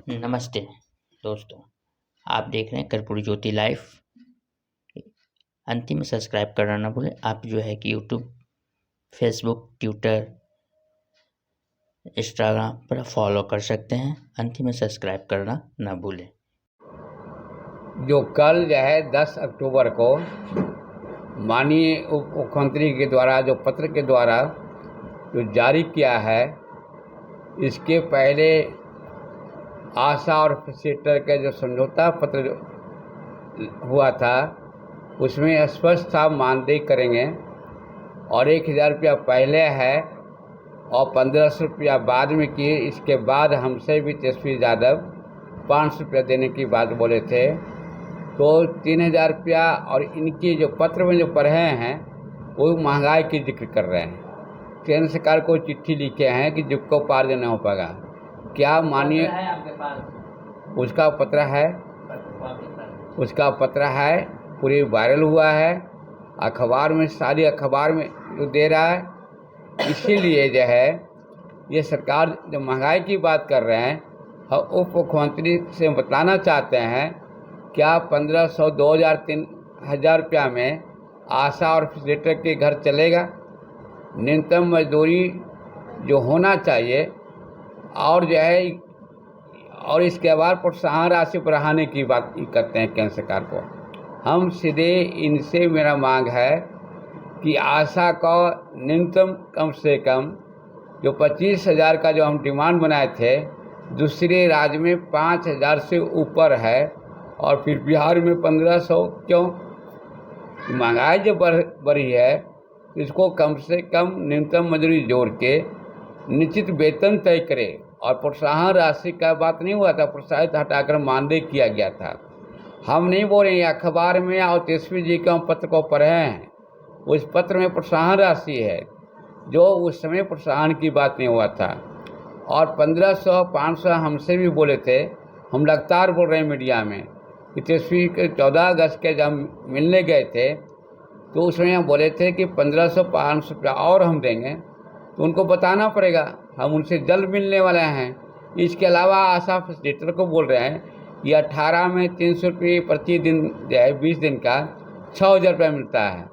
नमस्ते दोस्तों, आप देख रहे हैं कर्पूरी ज्योति लाइव। अंतिम में सब्सक्राइब करना ना भूलें। आप जो है कि यूट्यूब, फेसबुक, ट्विटर, इंस्टाग्राम पर फॉलो कर सकते हैं। अंतिम में सब्सक्राइब करना ना भूलें। जो कल जो है 10 अक्टूबर को माननीय उप मुख्यमंत्री के द्वारा जो पत्र के द्वारा जो जारी किया है, इसके पहले आशा और फैसिलिटेटर का जो समझौता पत्र हुआ था, उसमें स्पष्ट था मानदेय करेंगे और 1000 रुपया पहले है और 1500 रुपया बाद में किए। इसके बाद हमसे भी तेजस्वी यादव 500 रुपया देने की बात बोले थे, तो 3000 रुपया। और इनकी जो पत्र में जो पढ़े हैं वो महंगाई की जिक्र कर रहे हैं। केंद्र सरकार को चिट्ठी लिखे हैं कि जिसको पार देना हो पाएगा। क्या मानिए उसका पत्र है पूरी वायरल हुआ है अखबार में, सारी अखबार में जो दे रहा है। इसीलिए जो है ये सरकार जब महंगाई की बात कर रहे हैं, हम उप मुख्यमंत्री से बताना चाहते हैं, क्या 1500, 2000, 3000 रुपया में आशा और फैसिलिटेटर के घर चलेगा? न्यूनतम मजदूरी जो होना चाहिए और जो है, और इसके बाद प्रोत्साहन राशि बढ़ाने की बात करते हैं केंद्र सरकार को। हम सीधे इनसे मेरा मांग है कि आशा का न्यूनतम कम से कम जो 25,000 का जो हम डिमांड बनाए थे, दूसरे राज्य में 5,000 से ऊपर है और फिर बिहार में 1500 क्यों? महंगाई जो बढ़ी है, इसको कम से कम न्यूनतम मजदूरी जोड़ के निश्चित वेतन तय करे। और प्रोत्साहन राशि का बात नहीं हुआ था, प्रोत्साहित हटाकर मानदेय किया गया था। हम नहीं बोल रहे हैं, अखबार में और तेजस्वी जी के हम पत्र को पढ़े हैं, उस पत्र में प्रोत्साहन राशि है, जो उस समय प्रोत्साहन की बात नहीं हुआ था। और 1500, 500 हमसे भी बोले थे। हम लगातार बोल रहे हैं मीडिया में कि तेजस्वी के 14 अगस्त के जब मिलने गए थे, तो उसमें हम बोले थे कि 1500, 500 रुपया और हम देंगे। तो उनको बताना पड़ेगा, हम उनसे जल्द मिलने वाले हैं। इसके अलावा आशा फैसिलिटेटर को बोल रहे हैं कि 18 में 300 रुपये प्रति दिन जो है 20 दिन का 6000 रुपया मिलता है।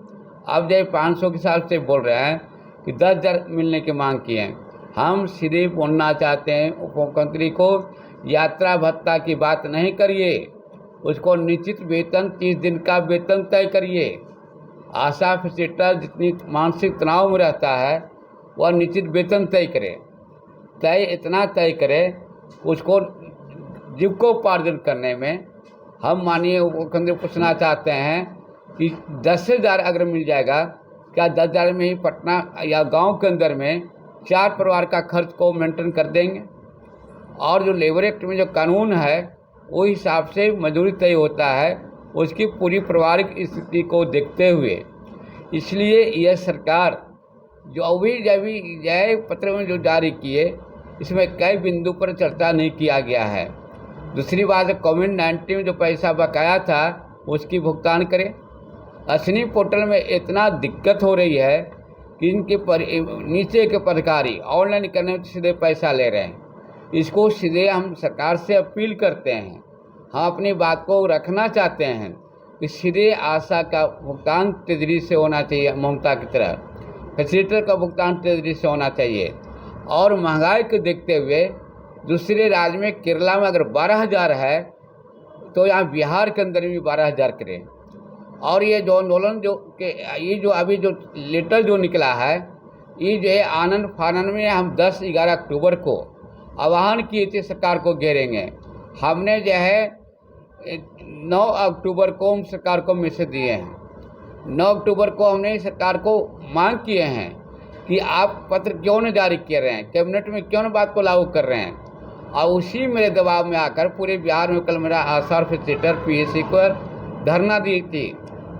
अब जो 500 के हिसाब से बोल रहे हैं कि 10,000 मिलने की मांग की है। हम सीधे बोलना चाहते हैं उप मुख्यमंत्री को, यात्रा भत्ता की बात नहीं करिए, उसको निश्चित वेतन 30 दिन का वेतन तय करिए। आशा फैसिलिटेटर जितनी मानसिक तनाव में रहता है, वह निश्चित वेतन तय करे। इतना तय करे उसको जीविकोपार्जन करने में। हम माननीय मुख्यमंत्री पूछना चाहते हैं कि 10,000 अगर मिल जाएगा, क्या 10,000 में ही पटना या गांव के अंदर में 4 परिवार का खर्च को मेंटेन कर देंगे? और जो लेबर एक्ट में जो कानून है, वो हिसाब से मजदूरी तय होता है, उसकी पूरी पारिवारिक स्थिति को देखते हुए। इसलिए यह सरकार जो अभी जब पत्र में जो जारी किए, इसमें कई बिंदु पर चर्चा नहीं किया गया है। दूसरी बात है, कोविड-19 में जो पैसा बकाया था उसकी भुगतान करें। असनी पोर्टल में इतना दिक्कत हो रही है कि इनके नीचे के पदाधिकारी ऑनलाइन करने में सीधे पैसा ले रहे हैं। इसको सीधे हम सरकार से अपील करते हैं, हम अपनी बात को रखना चाहते हैं कि सीधे आशा का भुगतान तेजी से होना चाहिए, ममता की तरह फैसिलिटेटर का भुगतान तेजी से होना चाहिए। और महंगाई को देखते हुए दूसरे राज्य में, केरला में अगर 12,000 है, तो यहाँ बिहार के अंदर भी 12,000 करें। और ये जो आंदोलन ये जो अभी जो लेटर जो निकला है, ये जो है आनंद फानन में हम 10-11 अक्टूबर को आह्वान किए थे सरकार को घेरेंगे। हमने जो है 9 अक्टूबर को हम सरकार को मैसेज दिए हैं। 9 अक्टूबर को हमने सरकार को मांग किए हैं कि आप पत्र क्यों नहीं जारी कर रहे हैं, कैबिनेट में क्यों न बात को लागू कर रहे हैं। और उसी मेरे दबाव में आकर पूरे बिहार में कल मेरा आशा और फैसिलिटेटर PSC को धरना दी थी।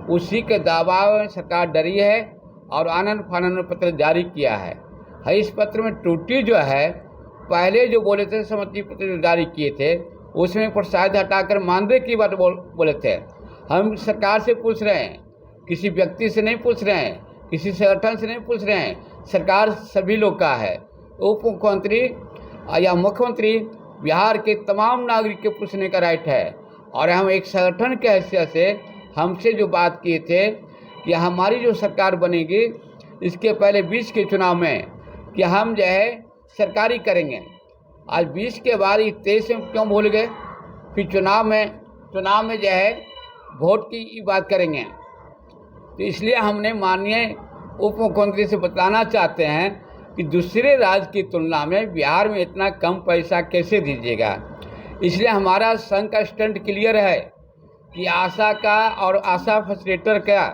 उसी के दबाव में सरकार डरी है और आनंद फानन में पत्र जारी किया है। इस पत्र में त्रुटि जो है, पहले जो बोले थे सहमति पत्र जो जारी किए थे, उसमें प्रोत्साहित हटाकर मानदेय की बात बोले थे। हम सरकार से पूछ रहे हैं, किसी व्यक्ति से नहीं पूछ रहे हैं, किसी संगठन से नहीं पूछ रहे हैं। सरकार सभी लोग का है। उप मुख्यमंत्री या मुख्यमंत्री बिहार के तमाम नागरिक के पूछने का राइट है। और हम एक संगठन के हैसियत से हमसे जो बात किए थे कि हमारी जो सरकार बनेगी इसके पहले 20 के चुनाव में कि हम जो है सरकारी करेंगे। आज 20 के बाद 23 में क्यों भूल गए? फिर चुनाव में जो है वोट की बात करेंगे। तो इसलिए हमने माननीय उप मुख्यमंत्री से बताना चाहते हैं कि दूसरे राज्य की तुलना में बिहार में इतना कम पैसा कैसे दीजिएगा। इसलिए हमारा संघ का स्टैंड क्लियर है कि आशा का और आशा फैसिलिटेटर का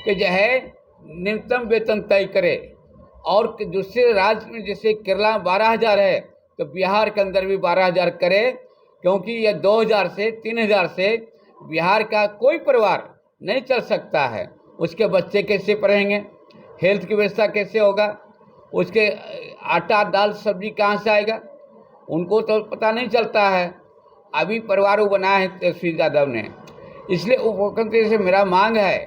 कि जो है न्यूनतम वेतन तय करे। और दूसरे राज्य में जैसे केरला में 12,000 है तो बिहार के अंदर भी 12,000 करे, क्योंकि यह 2,000 से 3,000 से बिहार का कोई परिवार नहीं चल सकता है। उसके बच्चे कैसे पढ़ेंगे, हेल्थ की व्यवस्था कैसे होगा, उसके आटा दाल सब्जी कहाँ से आएगा, उनको तो पता नहीं चलता है। अभी परिवार बनाया है तेजस्वी यादव ने। इसलिए उप मुख्यमंत्री से मेरा मांग है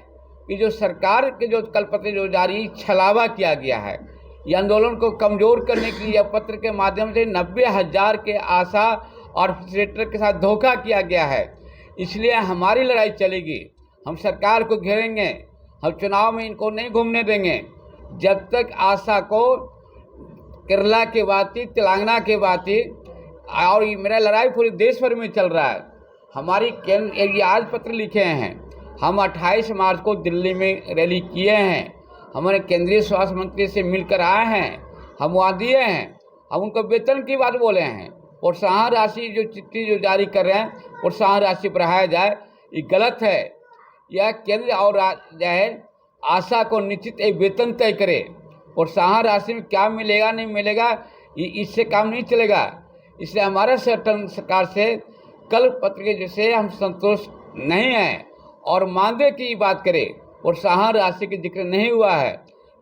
कि जो सरकार के जो कल पत्र जो जारी छलावा किया गया है, ये आंदोलन को कमज़ोर करने के लिए पत्र के माध्यम से 90,000 के आशा और फैसिलिटेटर के साथ धोखा किया गया है। इसलिए हमारी लड़ाई चलेगी, हम सरकार को घेरेंगे, हम चुनाव में इनको नहीं घूमने देंगे जब तक आशा को केरला के बाती, तेलंगाना के बाती, और मेरा लड़ाई पूरे देश भर में चल रहा है। हमारी केंद्र आज पत्र लिखे हैं, हम 28 मार्च को दिल्ली में रैली किए हैं, हमारे केंद्रीय स्वास्थ्य मंत्री से मिलकर आए हैं, हम वहाँ दिए हैं, हम उनको वेतन की बात बोले हैं। प्रोत्साहन राशि जो चिट्ठी जो जारी कर रहे हैं, प्रोत्साहन राशि बढ़ाया जाए, ये गलत है। यह केंद्र और जो है आशा को निश्चित एक वेतन तय करे। प्रोत्साहन राशि में क्या मिलेगा नहीं मिलेगा इससे काम नहीं चलेगा। इसलिए हमारा संगठन सरकार से कल पत्र के जैसे हम संतुष्ट नहीं हैं और मानदेय की बात करें, प्रोत्साहन राशि का जिक्र नहीं हुआ है।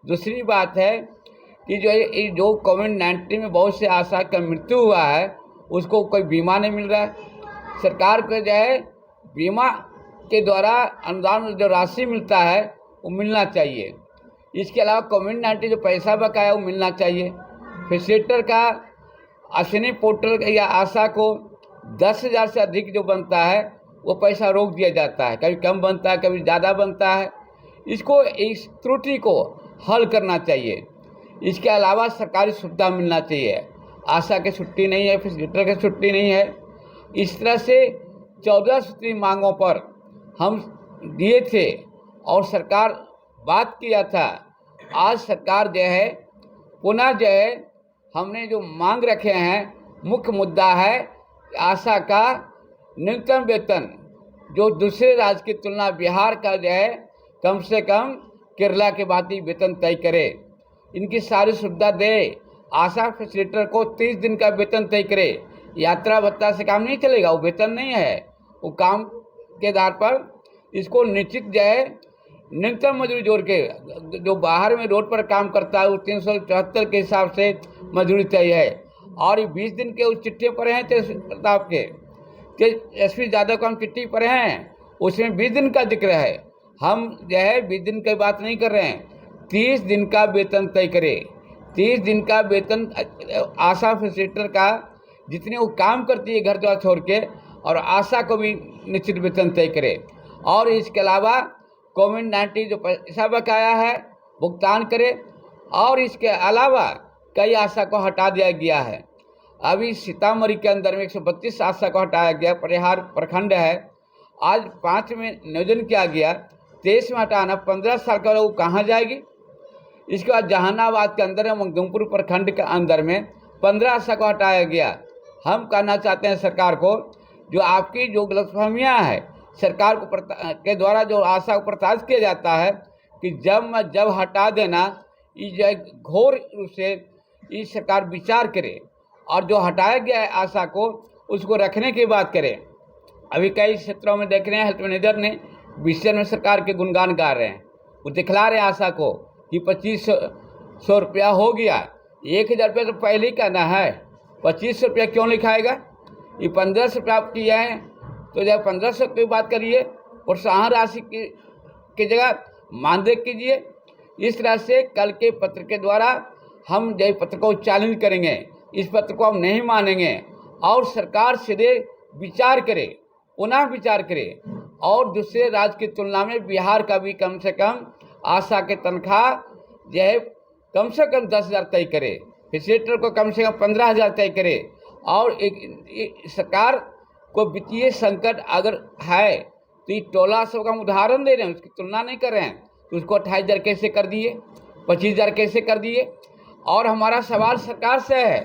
दूसरी बात है कि जो कोविड-19 में बहुत से आशा का मृत्यु हुआ है उसको कोई बीमा नहीं मिल रहा है। सरकार को जो है बीमा के द्वारा अनुदान जो राशि मिलता है वो मिलना चाहिए। इसके अलावा कोविड-19 जो पैसा बकाया वो मिलना चाहिए। फैसिलिटेटर का अश्विनी पोर्टल या आशा को 10,000 से अधिक जो बनता है वो पैसा रोक दिया जाता है, कभी कम बनता है कभी ज़्यादा बनता है। इसको इस त्रुटि को हल करना चाहिए। इसके अलावा सरकारी सुविधा मिलना चाहिए। आशा की छुट्टी नहीं है, फैसिलिटेटर की छुट्टी नहीं है। इस तरह से 14 सूत्री मांगों पर हम दिए थे और सरकार बात किया था। आज सरकार जो है पुनः जो है हमने जो मांग रखे हैं, मुख्य मुद्दा है आशा का न्यूनतम वेतन जो दूसरे राज्य की तुलना बिहार का जो है कम से कम केरला के भांति वेतन तय करे, इनकी सारी सुविधा दे। आशा फैसिलिटेटर को 30 दिन का वेतन तय करे। यात्रा भत्ता से काम नहीं चलेगा, वो वेतन नहीं है, वो काम के आधार पर इसको निश्चित जो है न्यूनतम मजदूरी जोड़ के, जो बाहर में रोड पर काम करता है वो 374 के हिसाब से मजदूरी तय है। और ये 20 दिन के उस चिट्ठी पर हैं तेजस्वी प्रताप के तेजस्वी यादव को हम चिट्ठी पर हैं, उसमें 20 दिन का जिक्र है। हम जो है 20 दिन की बात नहीं कर रहे हैं, 30 दिन का वेतन तय करे। 30 दिन का वेतन आशा फैसिलिटेटर का जितने वो काम करती है घर द्वार छोड़ के, और आशा को भी निश्चित वेतन तय करे। और इसके अलावा कोविड-19 जो पैसा बकाया है भुगतान करे। और इसके अलावा कई आशा को हटा दिया गया है। अभी सीतामढ़ी के अंदर में 132 आशा को हटाया गया। परिहार प्रखंड है, आज 5 में नियोजन किया गया, 23 में हटाना, 15 साल का वो कहाँ जाएगी। इसके बाद जहानाबाद के अंदर मंगमपुर प्रखंड के अंदर में 15 आशा को हटाया गया। हम कहना चाहते हैं सरकार को, जो आपकी जो गलतफहमियाँ है सरकार को के द्वारा जो आशा को प्रताड़ित किया जाता है कि जब हटा देना, ये घोर रूप से ये सरकार विचार करे और जो हटाया गया है आशा को उसको रखने की बात करें। अभी कई क्षेत्रों में देख रहे हैं हेल्थ मैनेजर ने विषय में सरकार के गुणगान गा रहे हैं, वो दिखला रहे हैं आशा को कि 2500 रुपया हो गया। 1,000 रुपये तो पहले ही कहना है, 2500 रुपया क्यों लिखाएगा। ये 1500 प्राप्त किया है तो जब 1500 की बात करिए, प्रोत्साहन राशि की जगह मानदेय कीजिए। इस तरह से कल के पत्र के द्वारा हम जय पत्र को चैलेंज करेंगे, इस पत्र को हम नहीं मानेंगे और सरकार सीधे विचार करे, पुनः विचार करे और दूसरे राज्य की तुलना में बिहार का भी कम से कम आशा के तनख्वाह जो है कम से कम 10,000 तय करे, फैसिलिटेटर को कम से कम 15,000 तय करे। और एक सरकार को वित्तीय संकट अगर है तो ये टोला सब का हम उदाहरण दे रहे हैं, उसकी तुलना नहीं कर रहे हैं। तो उसको 28,000 कैसे कर दिए, 25,000 कैसे कर दिए। और हमारा सवाल सरकार से है,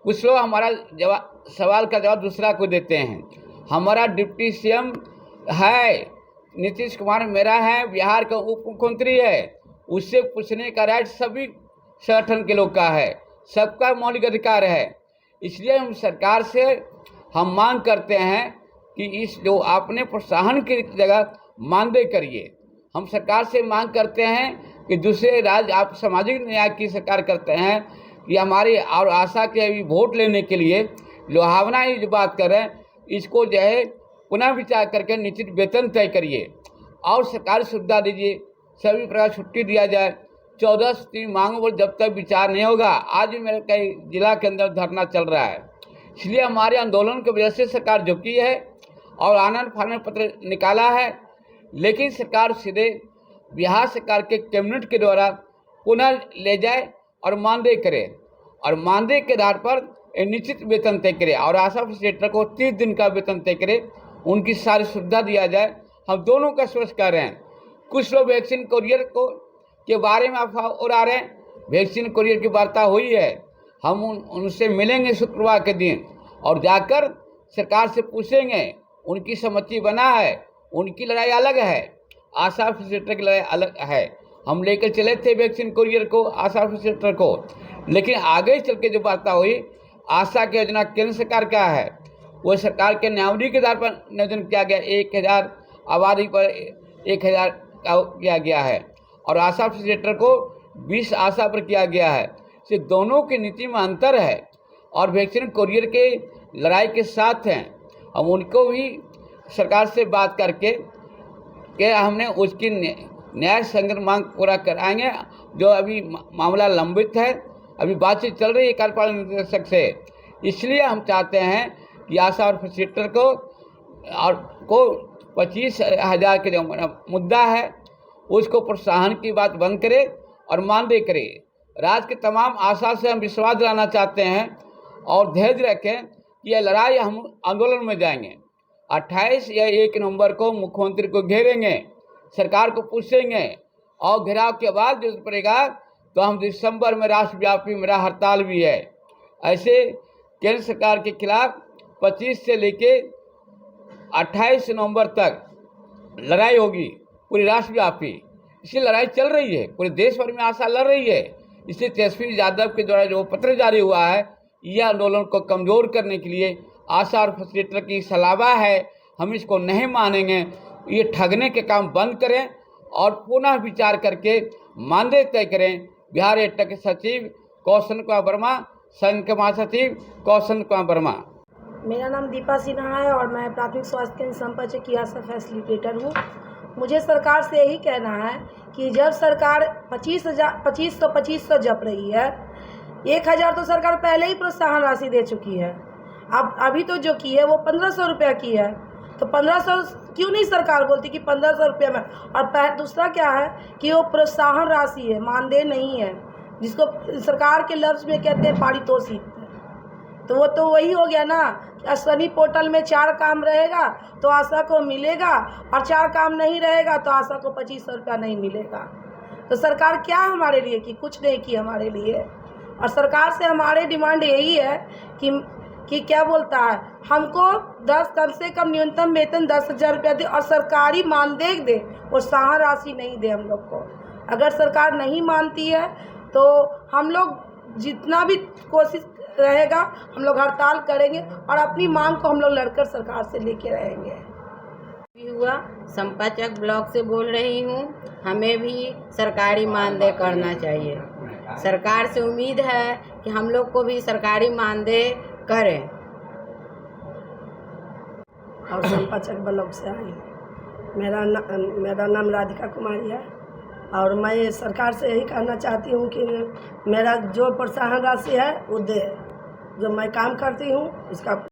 कुछ लोग हमारा सवाल का जवाब दूसरा को देते हैं। हमारा डिप्टी सीएम है नीतीश कुमार, मेरा है, बिहार का उप मुख्यमंत्री है, उससे पूछने का राइट सभी संगठन के लोग का है, सबका मौलिक अधिकार है। इसलिए हम सरकार से हम मांग करते हैं कि इस जो आपने प्रोत्साहन की जगह मानदेय करिए। हम सरकार से मांग करते हैं कि दूसरे राज्य आप सामाजिक न्याय की सरकार करते हैं कि हमारी और आशा के अभी वोट लेने के लिए लोहावना ही जो बात कर रहे हैं, इसको जो है पुनः विचार करके निश्चित वेतन तय करिए और सरकारी सुविधा दीजिए, सभी प्रकार छुट्टी दिया जाए। 14 से मांगों पर जब तक विचार नहीं होगा, आज भी मेरे कई जिला के अंदर धरना चल रहा है। इसलिए हमारे आंदोलन की वजह से सरकार झुकी है और आनंद फानन पत्र निकाला है, लेकिन सरकार सीधे बिहार सरकार के कैबिनेट के द्वारा पुनः ले जाए और मानदेय करे और मानदेय के आधार पर एक निश्चित वेतन तय करे और आशा फैसिलिटेटर को 30 दिन का वेतन तय करे, उनकी सारी सुविधा दिया जाए। हम दोनों का स्पष्ट कर रहे हैं। कुछ लोग वैक्सीन कुरियर को के बारे में अफवाह उड़ा रहे हैं, वैक्सीन कुरियर की वार्ता हुई है, हम उनसे मिलेंगे शुक्रवार के दिन और जाकर सरकार से पूछेंगे, उनकी सहमति बना है, उनकी लड़ाई अलग है, आशा फैसिलिटेटर की लड़ाई अलग है। हम लेकर चले थे वैक्सीन कुरियर को, आशा फैसिलिटेटर को, लेकिन आगे चल के जो वार्ता हुई, आशा की योजना केंद्र सरकार का है, वो सरकार के न्यायावधि के आधार पर नियोजन किया गया, 1,000 आबादी पर 1,000 का किया गया है और आशा फैसिलिटेटर को 20 आशा पर किया गया है। से दोनों की नीति में अंतर है और वैक्सीन कुरियर के लड़ाई के साथ हैं। हम उनको भी सरकार से बात करके कि हमने उसकी न्याय संगत मांग पूरा कराएंगे। जो अभी मामला लंबित है, अभी बातचीत चल रही है कार्यपालक निदेशक से, इसलिए हम चाहते हैं कि आशा और फैसिलिटेटर को 25,000 के जो मुद्दा है उसको प्रोत्साहन की बात बंद करे और मानदेय करे। राज्य के तमाम आशा से हम विश्वास दिलाना चाहते हैं और धैर्य रखें कि यह लड़ाई हम आंदोलन में जाएंगे। 28 या 1 नवंबर को मुख्यमंत्री को घेरेंगे, सरकार को पूछेंगे और घेराव के बाद जरूरत पड़ेगा तो हम दिसंबर में राष्ट्रव्यापी मेरा हड़ताल भी है। ऐसे केंद्र सरकार के खिलाफ 25 से लेके 28 नवंबर तक लड़ाई होगी पूरी राष्ट्रव्यापी। इसी लड़ाई चल रही है, पूरे देश भर में आशा लड़ रही है। इसलिए तेजस्वी यादव के द्वारा जो पत्र जारी हुआ है, यह आंदोलन को कमज़ोर करने के लिए आशा और फैसिलिटेटर की सलावा है। हम इसको नहीं मानेंगे। ये ठगने के काम बंद करें और पुनः विचार करके मानदेय तय करें। बिहार एटा के सचिव कौशन कुमार वर्मा, संघ के महासचिव कौशन कुमार वर्मा। मेरा नाम दीपा सिन्हा है और मैं प्राथमिक स्वास्थ्य केंद्र संपर्क की आशा फैसिलिटेटर हूँ। मुझे सरकार से यही कहना है कि जब सरकार 2500 जप रही है, 1,000 तो सरकार पहले ही प्रोत्साहन राशि दे चुकी है। अब अभी तो जो की है वो 1,500 रुपया की है, तो 1,500 क्यों नहीं सरकार बोलती कि 1,500 रुपया में। और दूसरा क्या है कि वो प्रोत्साहन राशि है, मानदेय नहीं है, जिसको सरकार के लफ्ज़ में कहते हैं पारितोषिक। तो वो तो वही हो गया ना, अश्वनी पोर्टल में 4 काम रहेगा तो आशा को मिलेगा और 4 काम नहीं रहेगा तो आशा को 2500 रुपया नहीं मिलेगा। तो सरकार क्या हमारे लिए की? कुछ नहीं की हमारे लिए। और सरकार से हमारे डिमांड यही है कि क्या बोलता है, हमको कम से कम न्यूनतम वेतन 10,000 रुपया दे और सरकारी मानदेय दे, प्रोत्साहन राशि नहीं दे हम लोग को। अगर सरकार नहीं मानती है तो हम लोग जितना भी कोशिश रहेगा हम लोग हड़ताल करेंगे और अपनी मांग को हम लोग लड़कर सरकार से लेके रहेंगे। हुआ संपाचक ब्लॉक से बोल रही हूँ। हमें भी सरकारी मानदेय करना चाहिए। सरकार से उम्मीद है कि हम लोग को भी सरकारी मानदेय करें। और संपाचक ब्लॉक से आई, मेरा नाम राधिका कुमारी है और मैं सरकार से यही कहना चाहती हूँ कि मेरा जो प्रोत्साहन राशि है वो दे, जो मैं काम करती हूँ उसका